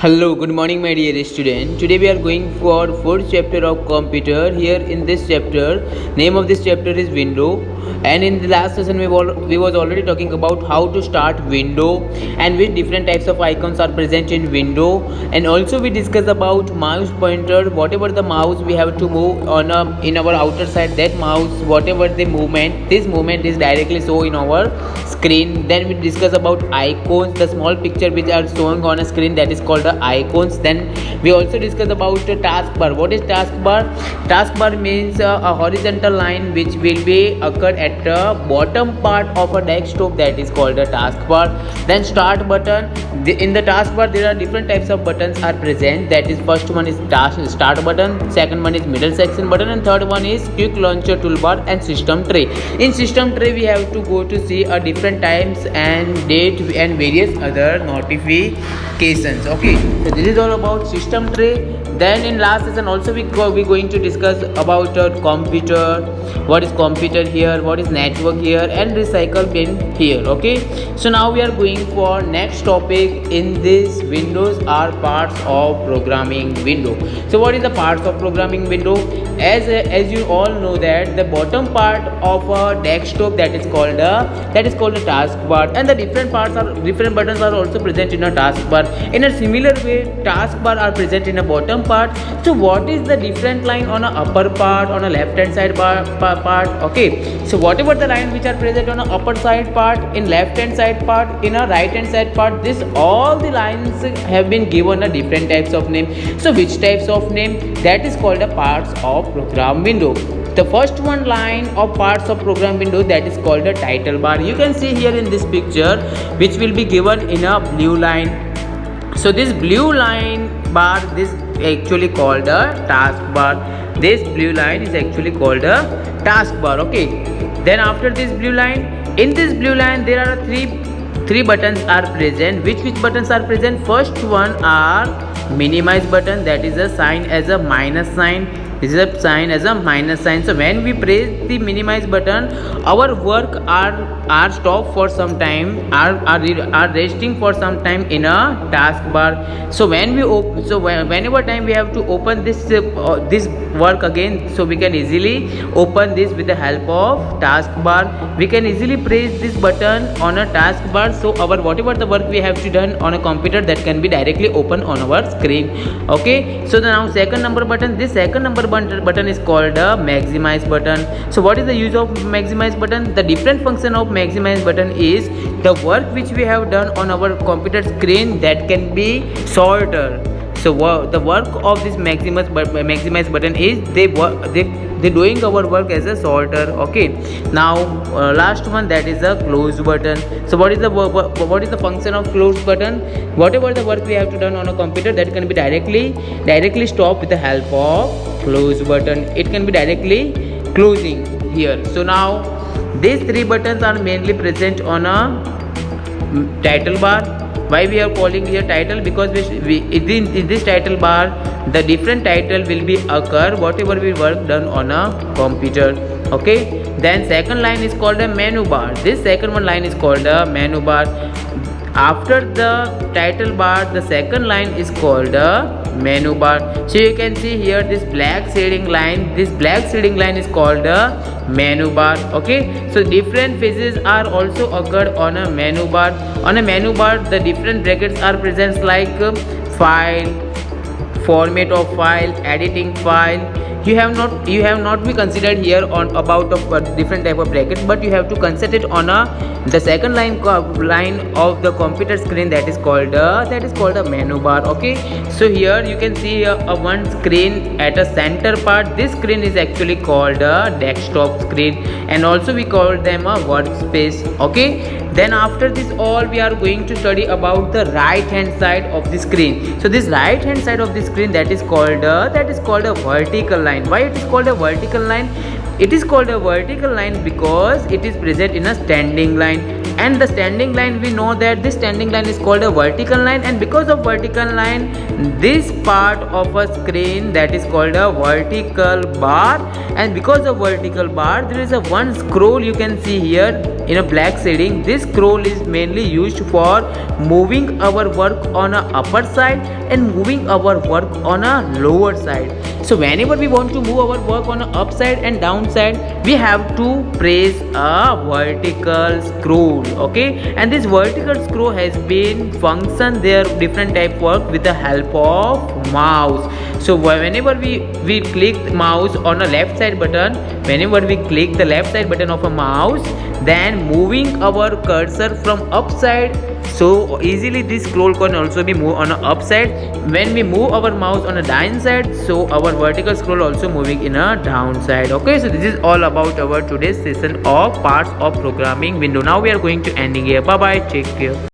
Hello, good morning my dear student. Today we are going for fourth chapter of computer. Here in this chapter, name of this chapter is window, and in the last session we was already talking about how to start window and which different types of icons are present in window, and also we discuss about mouse pointer. Whatever the mouse we have to move on in our outer side, that mouse whatever the movement, this movement is directly shown in our screen. Then we discuss about icons, the small picture which are showing on a screen, that is called the icons. Then we also discuss about the taskbar. What is taskbar? Taskbar means a horizontal line which will be occurred at the bottom part of a desktop, that is called a taskbar. Then start button. In the taskbar there are different types of buttons are present, that is first one is start button, second one is middle section button, and third one is quick launcher toolbar and system tray. In system tray we have to go to see a different times and date and various other notifications. Okay, so this is all about system tray. Then in last session also we going to discuss about computer, what is computer here, what is network here, and recycle bin here. Okay, so now we are going for next topic. In this windows are parts of programming window. So what is the parts of programming window? As you all know that the bottom part of a desktop, that is called a taskbar, and the different buttons are also present in a taskbar. In a similar way, taskbar are present in a bottom part. So what is the different line on a upper part, on a left hand side part? Okay, so whatever the line which are present on a upper side part, in left hand side part, in a right hand side part, this all the lines have been given a different types of name. So which types of name? That is called a parts of program window. The first one line of parts of program window, that is called a title bar. You can see here in this picture, which will be given in a blue line. So this blue line bar, this actually called a taskbar. This blue line is actually called a taskbar. Okay, then after this blue line, in this blue line there are three buttons are present. Which buttons are present? First one are minimize button, that is a sign as a minus sign. This is a sign as a minus sign. So when we press the minimize button, our work are stopped for some time, are resting for some time in a taskbar. So when we whenever time we have to open this work again, so we can easily open this with the help of taskbar. We can easily press this button on a taskbar, so our whatever the work we have to done on a computer, that can be directly open on our screen. Okay, so now second number button. This second number button is called a maximize button. So what is the use of maximize button? The different function of maximize button is the work which we have done on our computer screen, that can be shorter. So the work of this maximize button is they doing our work as a shorter. Okay, now last one, that is a close button. So what is the function of close button? Whatever the work we have to done on a computer, that can be directly stopped with the help of close button. It can be directly closing here. So now these three buttons are mainly present on a title bar. Why we are calling here title? Because in this title bar, the different title will be occur whatever we work done on a computer. Okay, then second line is called a menu bar. This second one line is called a menu bar. After the title bar, the second line is called a menu bar. So you can see here this black shading line. This black shading line is called a menu bar. Okay, so different phases are also occurred on a menu bar. On a menu bar, the different brackets are present, like file, format of file, editing file. You have not be considered here on about of different type of brackets, but you have to consider it on the second line of the computer screen, that is called a menu bar. Okay, so here you can see one screen at a center part. This screen is actually called a desktop screen, and also we call them a workspace. Okay, then after this all we are going to study about the right hand side of the screen. So this right hand side of the screen, that is called a vertical line. Why it is called a vertical line? It is called a vertical line because it is present in a standing line, and the standing line, we know that this standing line is called a vertical line, and because of vertical line, this part of a screen, that is called a vertical bar, and because of vertical bar there is a one scroll you can see here in a black shading. This scroll is mainly used for moving our work on a upper side and moving our work on a lower side. So whenever we want to move our work on a upside and downside, we have to press a vertical scroll, okay, and this vertical scroll has been function their different type work with the help of mouse. So whenever we click mouse on a left side button, whenever we click the left side button of a mouse, then moving our cursor from upside, so easily this scroll can also be moved on a upside. When we move our mouse on a down side, so our vertical scroll also moving in a downside. Okay, so this is all about our today's session of parts of programming window. Now we are going to ending here. Bye bye, take care.